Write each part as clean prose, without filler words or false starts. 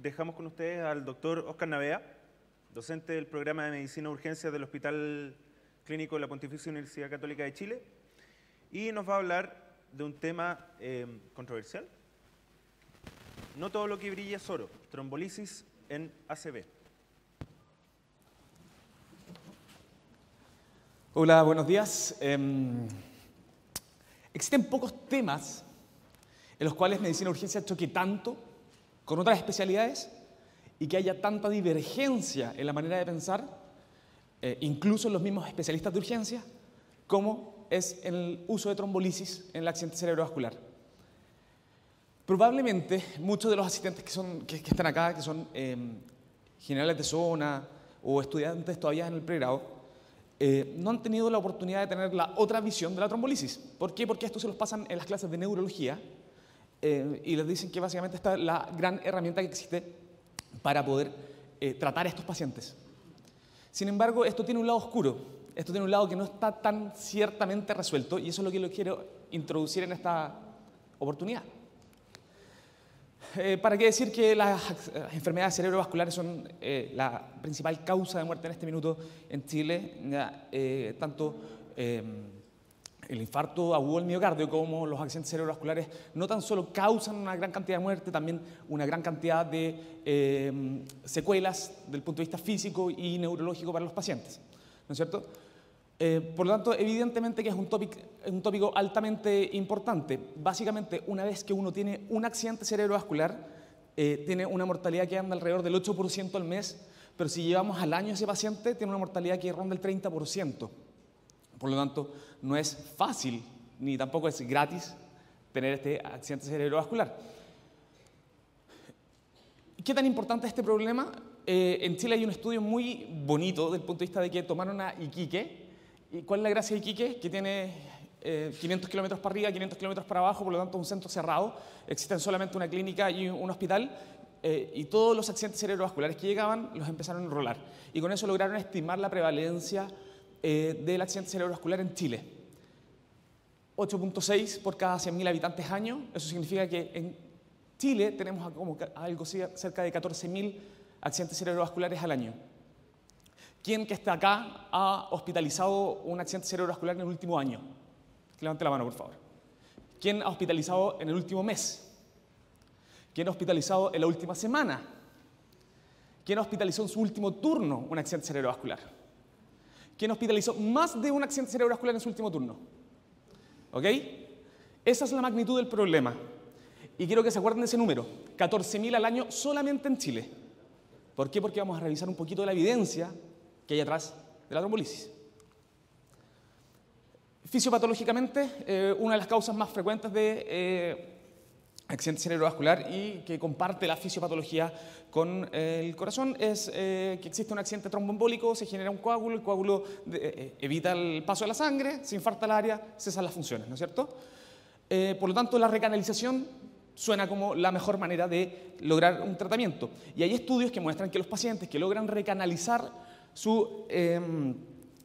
dejamos con ustedes al doctor Oscar Navea, docente del programa de Medicina de Urgencias del Hospital Clínico de la Pontificia Universidad Católica de Chile, y nos va a hablar de un tema controversial. No todo lo que brilla es oro, trombolisis en ACV. Hola, buenos días. Existen pocos temas en los cuales medicina de urgencia choque tanto con otras especialidades y que haya tanta divergencia en la manera de pensar, incluso en los mismos especialistas de urgencia, como es en el uso de trombolisis en el accidente cerebrovascular. Probablemente muchos de los asistentes que están acá, que son generales de zona o estudiantes todavía en el pregrado, no han tenido la oportunidad de tener la otra visión de la trombolisis. ¿Por qué? Porque esto se los pasan en las clases de neurología y les dicen que básicamente esta es la gran herramienta que existe para poder tratar a estos pacientes. Sin embargo, esto tiene un lado oscuro, esto tiene un lado que no está tan ciertamente resuelto, y eso es lo que lo quiero introducir en esta oportunidad. ¿Para qué decir que las enfermedades cerebrovasculares son la principal causa de muerte en este minuto en Chile? Tanto el infarto agudo del miocardio como los accidentes cerebrovasculares no tan solo causan una gran cantidad de muerte, también una gran cantidad de secuelas desde el punto de vista físico y neurológico para los pacientes, ¿no es cierto? Por lo tanto, evidentemente que es un tópico altamente importante. Básicamente, una vez que uno tiene un accidente cerebrovascular, tiene una mortalidad que anda alrededor del 8% al mes, pero si llevamos al año ese paciente, tiene una mortalidad que ronda el 30%. Por lo tanto, no es fácil, ni tampoco es gratis, tener este accidente cerebrovascular. ¿Qué tan importante es este problema? En Chile hay un estudio muy bonito desde el punto de vista de que tomaron a Iquique. ¿Y cuál es la gracia de Iquique? Que tiene 500 kilómetros para arriba, 500 kilómetros para abajo, por lo tanto un centro cerrado. Existen solamente una clínica y un hospital, y todos los accidentes cerebrovasculares que llegaban los empezaron a enrolar. Y con eso lograron estimar la prevalencia del accidente cerebrovascular en Chile. 8.6 por cada 100.000 habitantes año. Eso significa que en Chile tenemos como algo cerca de 14.000 accidentes cerebrovasculares al año. ¿Quién que está acá ha hospitalizado un accidente cerebrovascular en el último año? Que levante la mano, por favor. ¿Quién ha hospitalizado en el último mes? ¿Quién ha hospitalizado en la última semana? ¿Quién hospitalizó en su último turno un accidente cerebrovascular? ¿Quién hospitalizó más de un accidente cerebrovascular en su último turno? ¿Ok? Esa es la magnitud del problema. Y quiero que se acuerden de ese número, 14.000 al año solamente en Chile. ¿Por qué? Porque vamos a revisar un poquito de la evidencia que hay atrás de la trombolisis. Fisiopatológicamente, una de las causas más frecuentes de accidente cerebrovascular y que comparte la fisiopatología con el corazón es que existe un accidente tromboembólico, se genera un coágulo, el coágulo evita el paso de la sangre, se infarta el área, cesan las funciones, ¿no es cierto? Por lo tanto, la recanalización suena como la mejor manera de lograr un tratamiento. Y hay estudios que muestran que los pacientes que logran recanalizar su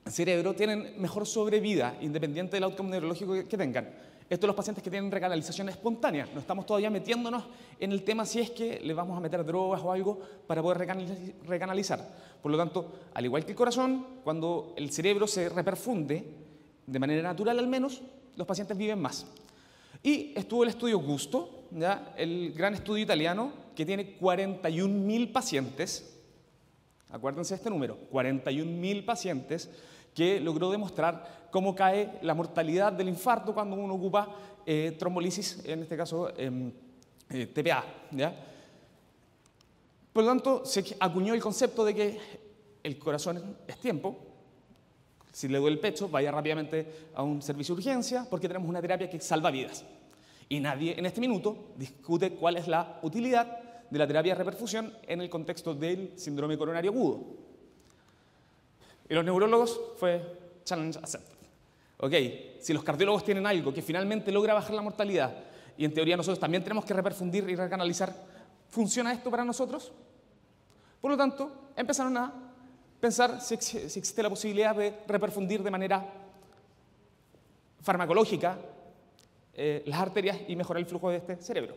cerebro tienen mejor sobrevida, independiente del outcome neurológico que tengan. Esto es los pacientes que tienen recanalización espontánea. No estamos todavía metiéndonos en el tema si es que le vamos a meter drogas o algo para poder recanalizar. Por lo tanto, al igual que el corazón, cuando el cerebro se reperfunde, de manera natural al menos, los pacientes viven más. Y estuvo el estudio Gusto, ¿ya? El gran estudio italiano que tiene 41.000 pacientes, acuérdense de este número, 41.000 pacientes, que logró demostrar cómo cae la mortalidad del infarto cuando uno ocupa trombolisis, en este caso TPA, ¿ya? Por lo tanto, se acuñó el concepto de que el corazón es tiempo. Si le duele el pecho, vaya rápidamente a un servicio de urgencia porque tenemos una terapia que salva vidas. Y nadie en este minuto discute cuál es la utilidad de la terapia de reperfusión en el contexto del síndrome coronario agudo. Y los neurólogos fue challenge accepted. Ok, si los cardiólogos tienen algo que finalmente logra bajar la mortalidad y en teoría nosotros también tenemos que reperfundir y recanalizar, ¿funciona esto para nosotros? Por lo tanto, empezaron a pensar si existe la posibilidad de reperfundir de manera farmacológica las arterias y mejorar el flujo de este cerebro.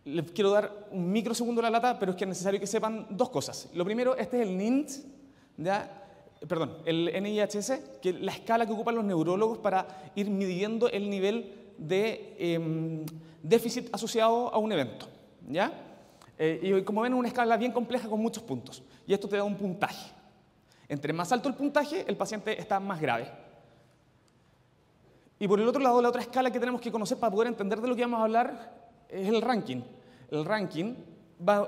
Les quiero dar un microsegundo a la lata, pero es que es necesario que sepan dos cosas. Lo primero, este es el NINDS, el NIHS, que es la escala que ocupan los neurólogos para ir midiendo el nivel de déficit asociado a un evento, ¿ya? Y como ven, es una escala bien compleja con muchos puntos. Y esto te da un puntaje. Entre más alto el puntaje, el paciente está más grave. Y por el otro lado, la otra escala que tenemos que conocer para poder entender de lo que vamos a hablar es el ranking. El ranking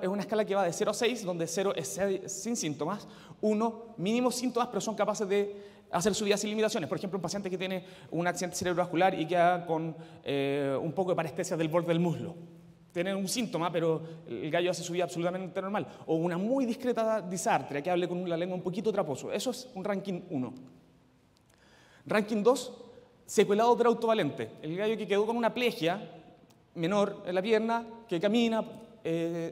es una escala que va de 0 a 6, donde 0 es sin síntomas, 1 mínimos síntomas, pero son capaces de hacer su vida sin limitaciones. Por ejemplo, un paciente que tiene un accidente cerebrovascular y queda con un poco de parestesia del borde del muslo. Tiene un síntoma, pero el gallo hace su vida absolutamente normal. O una muy discreta disartria, que hable con la lengua un poquito traposo. Eso es un ranking 1. Ranking 2, secuelado pero autovalente. El gallo que quedó con una plegia menor en la pierna, que camina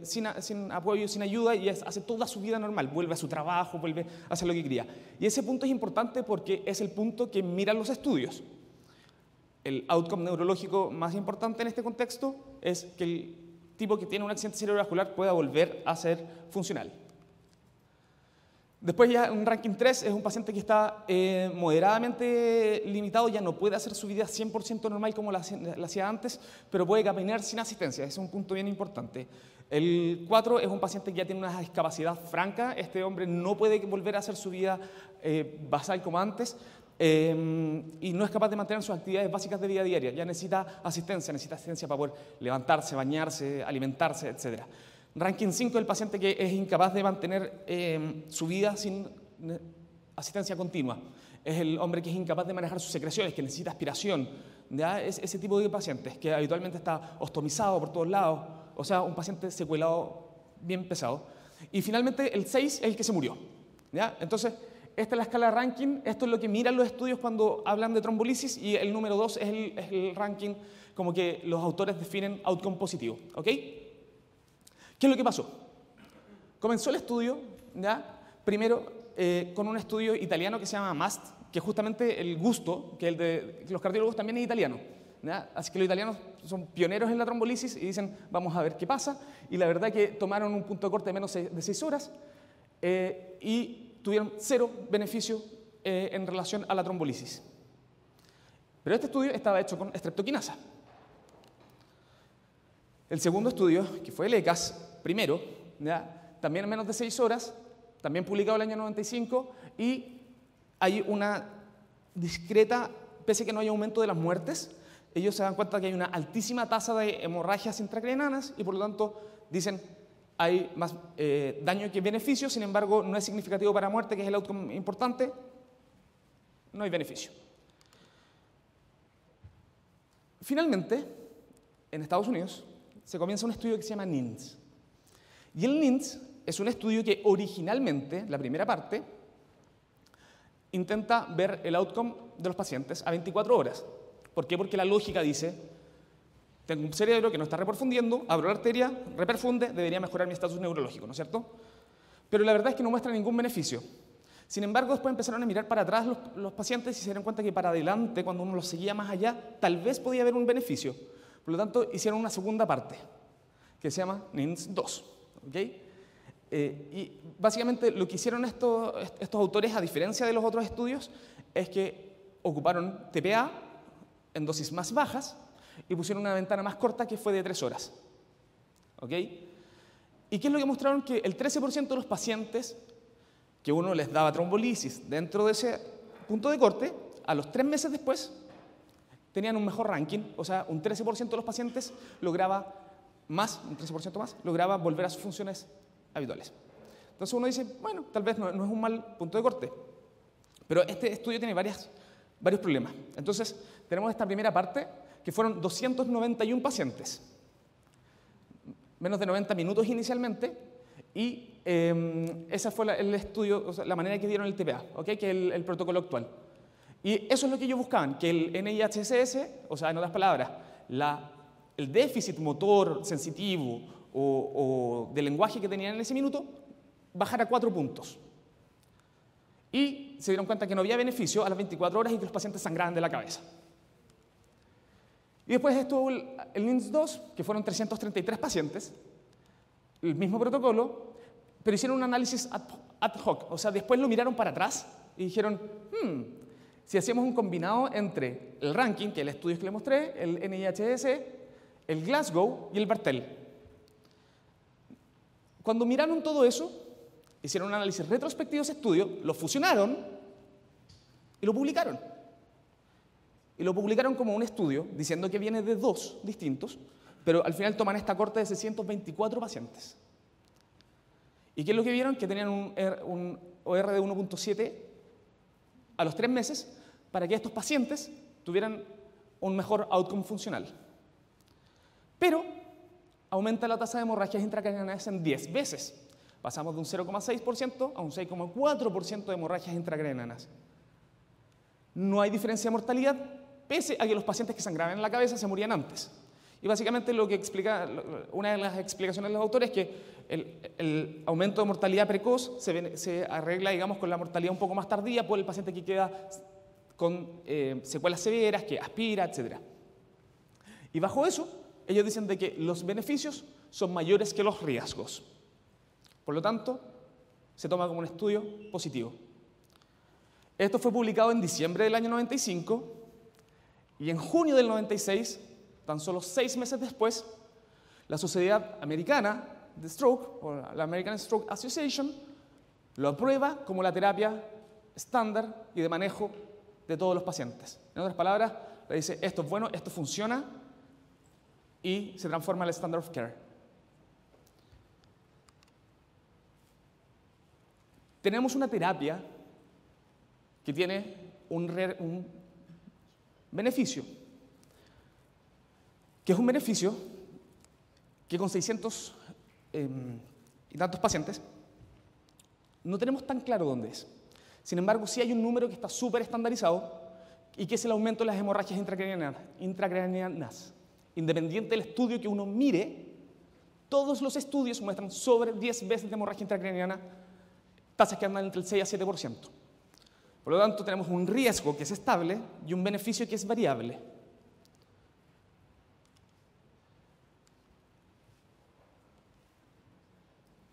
sin apoyo, sin ayuda, y hace toda su vida normal. Vuelve a su trabajo, vuelve a hacer lo que quería. Y ese punto es importante porque es el punto que miran los estudios. El outcome neurológico más importante en este contexto es que el tipo que tiene un accidente cerebrovascular pueda volver a ser funcional. Después ya un ranking 3 es un paciente que está moderadamente limitado, ya no puede hacer su vida 100% normal como la hacía antes, pero puede caminar sin asistencia, ese es un punto bien importante. El 4 es un paciente que ya tiene una discapacidad franca, este hombre no puede volver a hacer su vida basal como antes, y no es capaz de mantener sus actividades básicas de vida diaria, ya necesita asistencia para poder levantarse, bañarse, alimentarse, etc. Ranking 5 es el paciente que es incapaz de mantener su vida sin asistencia continua. Es el hombre que es incapaz de manejar sus secreciones, que necesita aspiración. ¿Ya? Es ese tipo de pacientes que habitualmente está ostomizado por todos lados, o sea, un paciente secuelado bien pesado. Y finalmente el 6 es el que se murió. ¿Ya? Entonces, esta es la escala de ranking, esto es lo que miran los estudios cuando hablan de trombolisis, y el número 2 es el ranking como que los autores definen outcome positivo. ¿Ok? ¿Qué es lo que pasó? Comenzó el estudio, ¿ya? Primero con un estudio italiano que se llama MAST, que justamente el gusto, que el de los cardiólogos también es italiano, ¿ya? Así que los italianos son pioneros en la trombolisis y dicen, vamos a ver qué pasa, y la verdad que tomaron un punto de corte de menos de 6 horas y tuvieron 0 beneficio en relación a la trombolisis. Pero este estudio estaba hecho con streptokinasa. El segundo estudio, que fue el ECAS, primero, ¿ya? También en menos de 6 horas, también publicado el año 95, y hay una discreta, pese a que no hay aumento de las muertes, ellos se dan cuenta que hay una altísima tasa de hemorragias intracraneanas y por lo tanto dicen hay más daño que beneficio, sin embargo no es significativo para muerte, que es el outcome importante, no hay beneficio. Finalmente, en Estados Unidos, se comienza un estudio que se llama NINDS. Y el NINDS es un estudio que originalmente, la primera parte, intenta ver el outcome de los pacientes a 24 horas. ¿Por qué? Porque la lógica dice, tengo un cerebro que no está reperfundiendo, abro la arteria, reperfunde, debería mejorar mi estatus neurológico, ¿no es cierto? Pero la verdad es que no muestra ningún beneficio. Sin embargo, después empezaron a mirar para atrás los pacientes y se dieron cuenta que para adelante, cuando uno los seguía más allá, tal vez podía haber un beneficio. Por lo tanto, hicieron una segunda parte, que se llama NINDS 2. ¿Okay? Y básicamente lo que hicieron estos autores, a diferencia de los otros estudios, es que ocuparon TPA en dosis más bajas y pusieron una ventana más corta que fue de 3 horas. ¿Okay? ¿Y qué es lo que mostraron? Que el 13% de los pacientes que uno les daba trombolisis dentro de ese punto de corte, a los 3 meses después tenían un mejor ranking, o sea, un 13% de los pacientes lograba más, un 13% más, lograba volver a sus funciones habituales. Entonces uno dice, bueno, tal vez no es un mal punto de corte, pero este estudio tiene varios problemas. Entonces tenemos esta primera parte, que fueron 291 pacientes, menos de 90 minutos inicialmente, y esa fue el estudio, o sea, la manera que dieron el TPA, ¿okay? Que es el protocolo actual. Y eso es lo que ellos buscaban, que el NIHSS, o sea, en otras palabras, el déficit motor sensitivo o de lenguaje que tenían en ese minuto, bajara 4 puntos. Y se dieron cuenta que no había beneficio a las 24 horas y que los pacientes sangraban de la cabeza. Y después estuvo el NINDS-2, que fueron 333 pacientes, el mismo protocolo, pero hicieron un análisis ad hoc, o sea, después lo miraron para atrás y dijeron, si hacemos un combinado entre el ranking, que es el estudio que les mostré, el NIHS, el Glasgow y el Bartel. Cuando miraron todo eso, hicieron un análisis retrospectivo de ese estudio, lo fusionaron y lo publicaron. Y lo publicaron como un estudio diciendo que viene de 2 distintos, pero al final toman esta corte de 624 pacientes. ¿Y qué es lo que vieron? Que tenían un OR de 1.7 a los 3 meses para que estos pacientes tuvieran un mejor outcome funcional. Pero aumenta la tasa de hemorragias intracraneanas en 10 veces. Pasamos de un 0,6% a un 6,4% de hemorragias intracraneanas. No hay diferencia de mortalidad, pese a que los pacientes que sangraban en la cabeza se morían antes. Y básicamente lo que explica, una de las explicaciones de los autores es que el aumento de mortalidad precoz se arregla, digamos, con la mortalidad un poco más tardía por el paciente que queda con secuelas severas, que aspira, etc. Y bajo eso, ellos dicen de que los beneficios son mayores que los riesgos. Por lo tanto, se toma como un estudio positivo. Esto fue publicado en diciembre del año 95 y en junio del 96, tan solo 6 meses después, la Sociedad Americana de Stroke, o la American Stroke Association, lo aprueba como la terapia estándar y de manejo de todos los pacientes. En otras palabras, le dice, esto es bueno, esto funciona, y se transforma en el standard of care. Tenemos una terapia que tiene un beneficio, que es un beneficio que con 600 y tantos pacientes no tenemos tan claro dónde es. Sin embargo, sí hay un número que está súper estandarizado y que es el aumento de las hemorragias intracraneanas. Independiente del estudio que uno mire, todos los estudios muestran sobre 10 veces de hemorragia intracraneana, tasas que andan entre el 6 a 7%. Por lo tanto, tenemos un riesgo que es estable y un beneficio que es variable.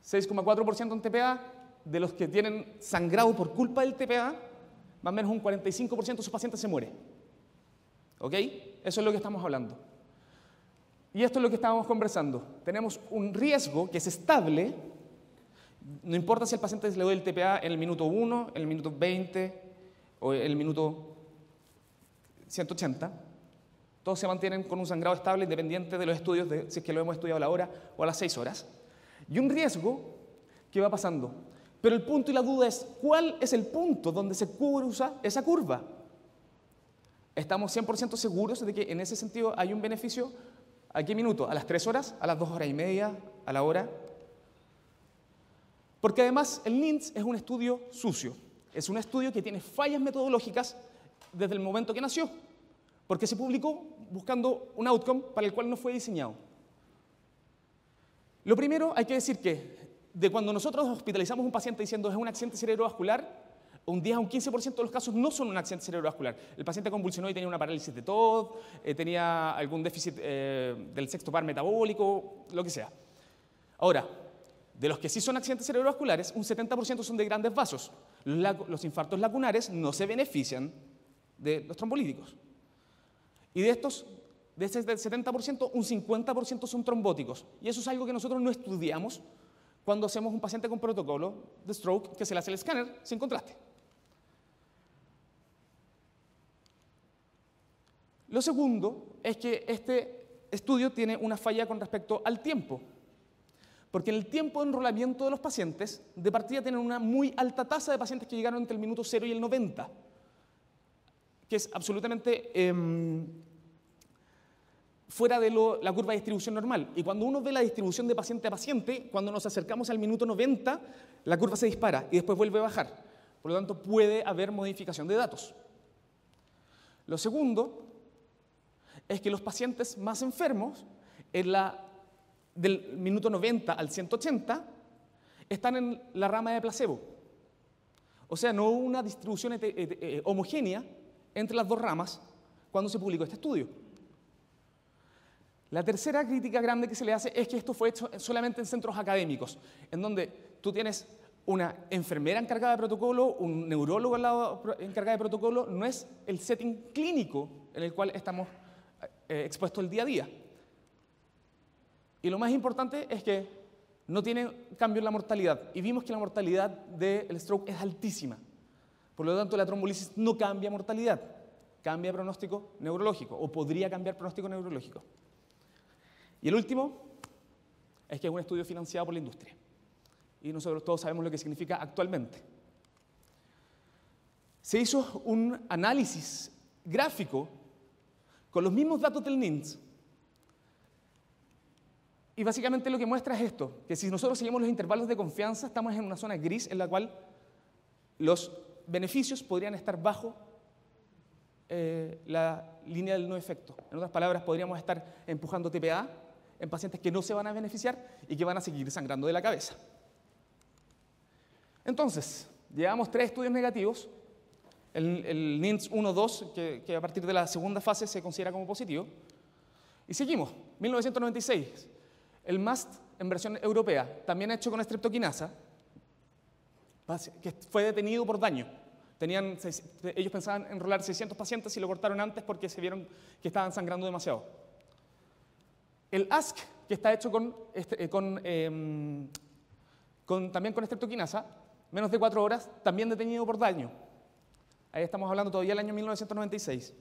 $6,4% en TPA, de los que tienen sangrado por culpa del TPA, más o menos un 45% de sus pacientes se muere. ¿Ok? Eso es lo que estamos hablando. Y esto es lo que estábamos conversando. Tenemos un riesgo que es estable, no importa si al paciente le doy el TPA en el minuto 1, en el minuto 20 o en el minuto 180, todos se mantienen con un sangrado estable independiente de los estudios, si es que lo hemos estudiado a la hora o a las 6 horas. Y un riesgo que va pasando. Pero el punto y la duda es, ¿cuál es el punto donde se cruza esa curva? ¿Estamos 100% seguros de que en ese sentido hay un beneficio? ¿A qué minuto? ¿A las 3 horas? ¿A las 2 horas y media? ¿A la hora? Porque además el NINDS es un estudio sucio. Es un estudio que tiene fallas metodológicas desde el momento que nació. Porque se publicó buscando un outcome para el cual no fue diseñado. Lo primero, hay que decir que de cuando nosotros hospitalizamos a un paciente diciendo es un accidente cerebrovascular, un 10 a un 15% de los casos no son un accidente cerebrovascular. El paciente convulsionó y tenía una parálisis de TOD, tenía algún déficit del sexto par metabólico, lo que sea. Ahora, de los que sí son accidentes cerebrovasculares, un 70% son de grandes vasos. Los infartos lacunares no se benefician de los trombolíticos. Y de estos, de ese 70%, un 50% son trombóticos. Y eso es algo que nosotros no estudiamos cuando hacemos un paciente con protocolo de stroke que se le hace el escáner sin contraste. Lo segundo es que este estudio tiene una falla con respecto al tiempo. Porque en el tiempo de enrolamiento de los pacientes, de partida tienen una muy alta tasa de pacientes que llegaron entre el minuto 0 y el 90, que es absolutamente fuera de la curva de distribución normal. Y cuando uno ve la distribución de paciente a paciente, cuando nos acercamos al minuto 90, la curva se dispara y después vuelve a bajar. Por lo tanto, puede haber modificación de datos. Lo segundo es que los pacientes más enfermos, del minuto 90 al 180, están en la rama de placebo. O sea, no hubo una distribución homogénea entre las dos ramas cuando se publicó este estudio. La tercera crítica grande que se le hace es que esto fue hecho solamente en centros académicos, en donde tú tienes una enfermera encargada de protocolo, un neurólogo al lado encargado de protocolo, no es el setting clínico en el cual estamos expuestos el día a día. Y lo más importante es que no tiene cambio en la mortalidad, y vimos que la mortalidad del stroke es altísima. Por lo tanto, la trombolisis no cambia mortalidad, cambia pronóstico neurológico, o podría cambiar pronóstico neurológico. Y el último es que es un estudio financiado por la industria. Y nosotros todos sabemos lo que significa actualmente. Se hizo un análisis gráfico con los mismos datos del NINDS. Y básicamente lo que muestra es esto, que si nosotros seguimos los intervalos de confianza, estamos en una zona gris en la cual los beneficios podrían estar bajo la línea del no efecto. En otras palabras, podríamos estar empujando TPA en pacientes que no se van a beneficiar y que van a seguir sangrando de la cabeza. Entonces, llevamos 3 estudios negativos, el NINDS 1-2, que a partir de la segunda fase se considera como positivo, y seguimos, 1996, el MAST en versión europea, también hecho con streptokinasa, que fue detenido por daño. Ellos pensaban enrolar 600 pacientes y lo cortaron antes porque se vieron que estaban sangrando demasiado. El ASC, que está hecho también con streptokinasa, menos de 4 horas, también detenido por daño. Ahí estamos hablando todavía del año 1996.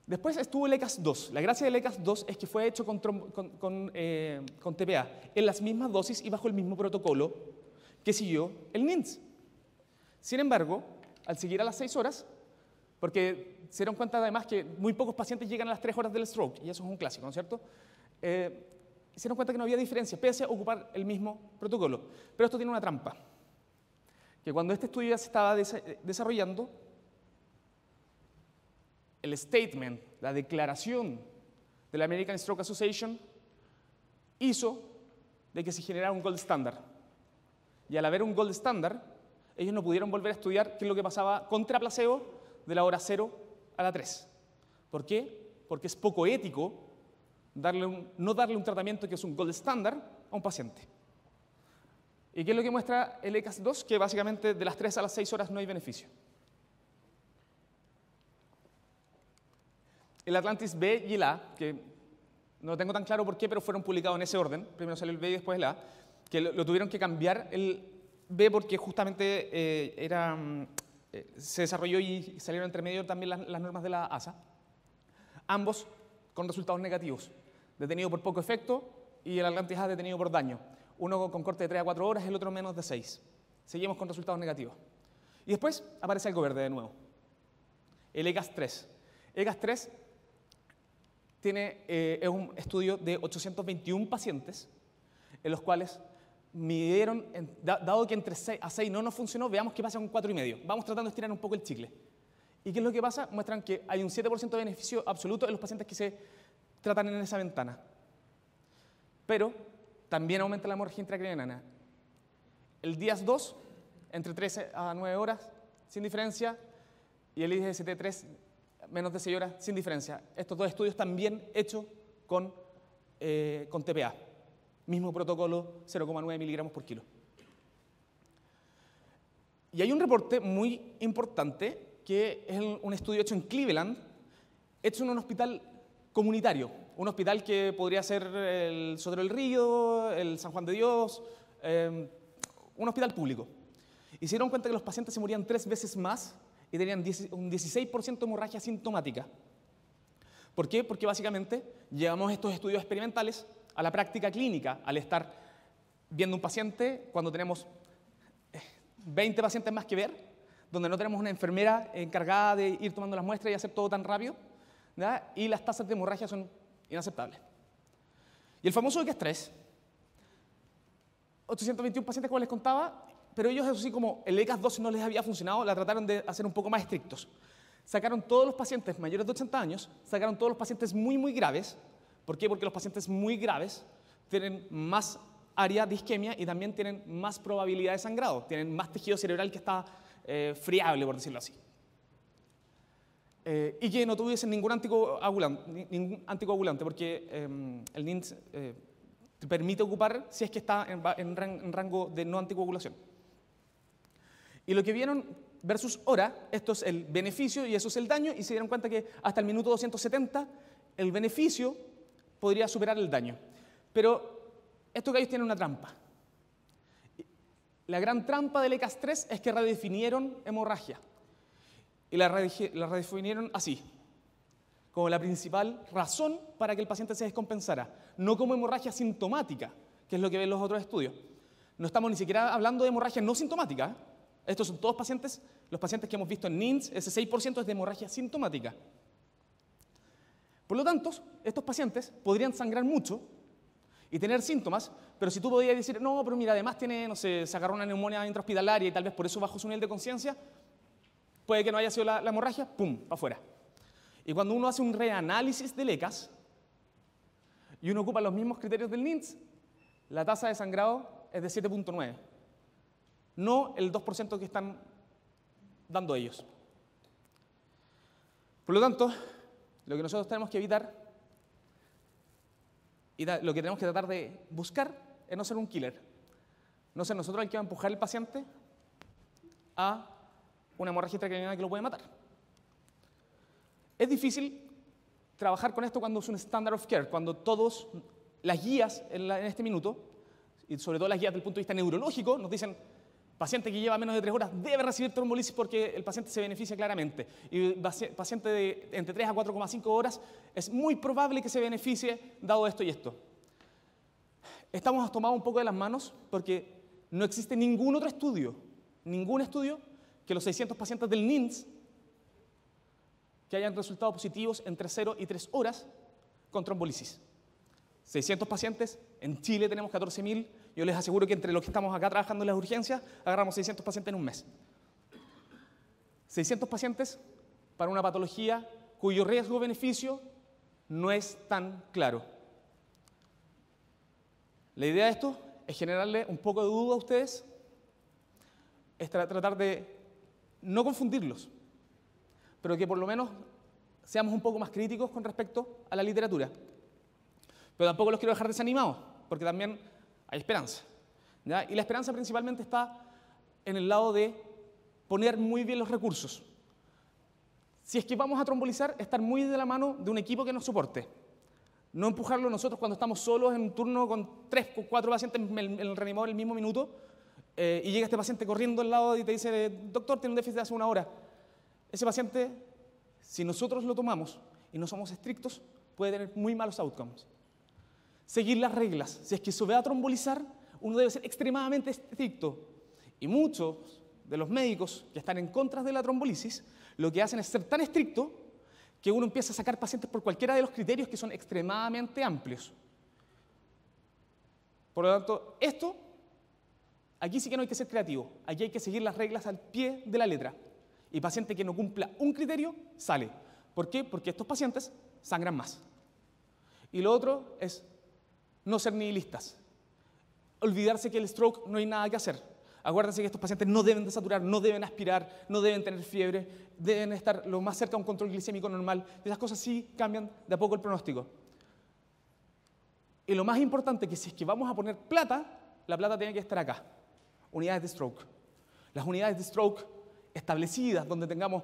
Después estuvo el ECAS-2. La gracia del ECAS-2 es que fue hecho con TPA, en las mismas dosis y bajo el mismo protocolo que siguió el NINDS. Sin embargo, al seguir a las 6 horas, porque se dieron cuenta además que muy pocos pacientes llegan a las 3 horas del stroke, y eso es un clásico, ¿no es cierto? Se dieron cuenta que no había diferencia, pese a ocupar el mismo protocolo. Pero esto tiene una trampa, que cuando este estudio ya se estaba desarrollando, el statement, la declaración de la American Stroke Association hizo de que se generara un gold standard. Y al haber un gold standard, ellos no pudieron volver a estudiar qué es lo que pasaba contra placebo de la hora 0 a la 3. ¿Por qué? Porque es poco ético no darle un tratamiento que es un gold standard a un paciente. ¿Y qué es lo que muestra el ECAS-2? Que básicamente de las 3 a las 6 horas no hay beneficio. El Atlantis B y el A, que no tengo tan claro por qué, pero fueron publicados en ese orden, primero salió el B y después el A, que lo tuvieron que cambiar el B porque justamente se desarrolló y salieron entre medio también las normas de la ASA, ambos con resultados negativos, detenido por poco efecto y el Atlantis A detenido por daño, uno con corte de 3 a 4 horas, el otro menos de 6. Seguimos con resultados negativos. Y después aparece algo verde de nuevo, el ECAS-3. ECAS-3 es un estudio de 821 pacientes en los cuales midieron, dado que entre 6 a 6 no nos funcionó, veamos qué pasa con 4,5. Vamos tratando de estirar un poco el chicle. ¿Y qué es lo que pasa? Muestran que hay un 7% de beneficio absoluto en los pacientes que se tratan en esa ventana. Pero también aumenta la hemorragia intracraniana. El DIAS-2, entre 13 a 9 horas, sin diferencia, y el IGST-3, menos de 6 horas, sin diferencia. Estos 2 estudios también hechos con TPA. Mismo protocolo, 0,9 miligramos por kilo. Y hay un reporte muy importante que es un estudio hecho en Cleveland, hecho en un hospital comunitario, un hospital que podría ser el Sotero del Río, el San Juan de Dios, un hospital público. Y se dieron cuenta que los pacientes se morían 3 veces más y tenían un 16% de hemorragia sintomática. ¿Por qué? Porque básicamente llevamos estos estudios experimentales a la práctica clínica, al estar viendo un paciente cuando tenemos 20 pacientes más que ver, donde no tenemos una enfermera encargada de ir tomando las muestras y hacer todo tan rápido, ¿verdad? Y las tasas de hemorragia son inaceptables. Y el famoso ECAS-3, 821 pacientes como les contaba, pero ellos, eso sí, como el ECAS-2 no les había funcionado, la trataron de hacer un poco más estrictos. Sacaron todos los pacientes mayores de 80 años, sacaron todos los pacientes muy, muy graves. ¿Por qué? Porque los pacientes muy graves tienen más área de isquemia y también tienen más probabilidad de sangrado, tienen más tejido cerebral que está friable, por decirlo así. y que no tuviesen ningún anticoagulante, porque el NINDS te permite ocupar si es que está en rango de no anticoagulación. Y lo que vieron versus hora, esto es el beneficio y eso es el daño, y se dieron cuenta que hasta el minuto 270 el beneficio podría superar el daño. Pero estos gallos tienen una trampa. La gran trampa del ECAS-3 es que redefinieron hemorragia. Y la redefinieron así, como la principal razón para que el paciente se descompensara, no como hemorragia sintomática, que es lo que ven los otros estudios. No estamos ni siquiera hablando de hemorragia no sintomática. Estos son todos pacientes, los pacientes que hemos visto en NINDS, ese 6% es de hemorragia sintomática. Por lo tanto, estos pacientes podrían sangrar mucho y tener síntomas, pero si tú podías decir, no, pero mira, además tiene, no sé, se agarró una neumonía intrahospitalaria y tal vez por eso bajó su nivel de conciencia, puede que no haya sido la hemorragia, ¡pum!, para afuera. Y cuando uno hace un reanálisis del ECAS y uno ocupa los mismos criterios del NINDS, la tasa de sangrado es de 7.9, no el 2% que están dando ellos. Por lo tanto, lo que nosotros tenemos que evitar y lo que tenemos que tratar de buscar es no ser un killer. No ser nosotros el que va a empujar al paciente a una hemorragia intracraniana que lo puede matar. Es difícil trabajar con esto cuando es un standard of care, cuando todas las guías en este minuto, y sobre todo las guías desde el punto de vista neurológico, nos dicen paciente que lleva menos de 3 horas debe recibir trombolisis porque el paciente se beneficia claramente. Y paciente de entre 3 a 4,5 horas es muy probable que se beneficie dado esto y esto. Estamos tomados un poco de las manos porque no existe ningún otro estudio, que los 600 pacientes del NINDS que hayan resultado positivos entre 0 y 3 horas con trombolisis. 600 pacientes, en Chile tenemos 14.000, yo les aseguro que entre los que estamos acá trabajando en las urgencias, agarramos 600 pacientes en un mes. 600 pacientes para una patología cuyo riesgo-beneficio no es tan claro. La idea de esto es generarle un poco de duda a ustedes, es tratar de no confundirlos, pero que por lo menos seamos un poco más críticos con respecto a la literatura. Pero tampoco los quiero dejar desanimados, porque también hay esperanza, ¿ya? Y la esperanza principalmente está en el lado de poner muy bien los recursos. Si es que vamos a trombolizar, estar muy de la mano de un equipo que nos soporte. No empujarlo nosotros cuando estamos solos en un turno con 3 o 4 pacientes en el reanimador en el mismo minuto, y llega este paciente corriendo al lado y te dice, doctor, tiene un déficit de hace 1 hora. Ese paciente, si nosotros lo tomamos y no somos estrictos, puede tener muy malos outcomes. Seguir las reglas. Si es que se va a trombolizar, uno debe ser extremadamente estricto. Y muchos de los médicos que están en contra de la trombolisis, lo que hacen es ser tan estricto que uno empieza a sacar pacientes por cualquiera de los criterios que son extremadamente amplios. Por lo tanto, aquí sí que no hay que ser creativo. Aquí hay que seguir las reglas al pie de la letra. Y paciente que no cumpla un criterio, sale. ¿Por qué? Porque estos pacientes sangran más. Y lo otro es no ser nihilistas. Olvidarse que el stroke no hay nada que hacer. Acuérdense que estos pacientes no deben desaturar, no deben aspirar, no deben tener fiebre, deben estar lo más cerca a un control glicémico normal. Esas cosas sí cambian de a poco el pronóstico. Y lo más importante, que si es que vamos a poner plata, la plata tiene que estar acá. Unidades de stroke. Las unidades de stroke establecidas, donde tengamos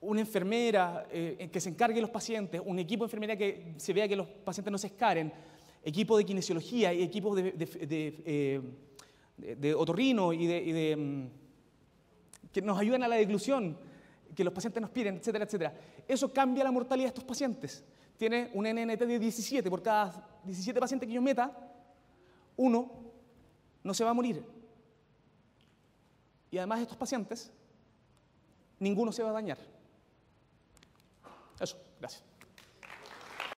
una enfermera que se encargue de los pacientes, un equipo de enfermería que se vea que los pacientes no se escaren, equipo de kinesiología y equipo de otorrino que nos ayuden a la deglución, que los pacientes nos piden, etcétera, etcétera. Eso cambia la mortalidad de estos pacientes. Tiene un NNT de 17, por cada 17 pacientes que yo meta, 1 no se va a morir. Y además estos pacientes, ninguno se va a dañar. Eso, gracias.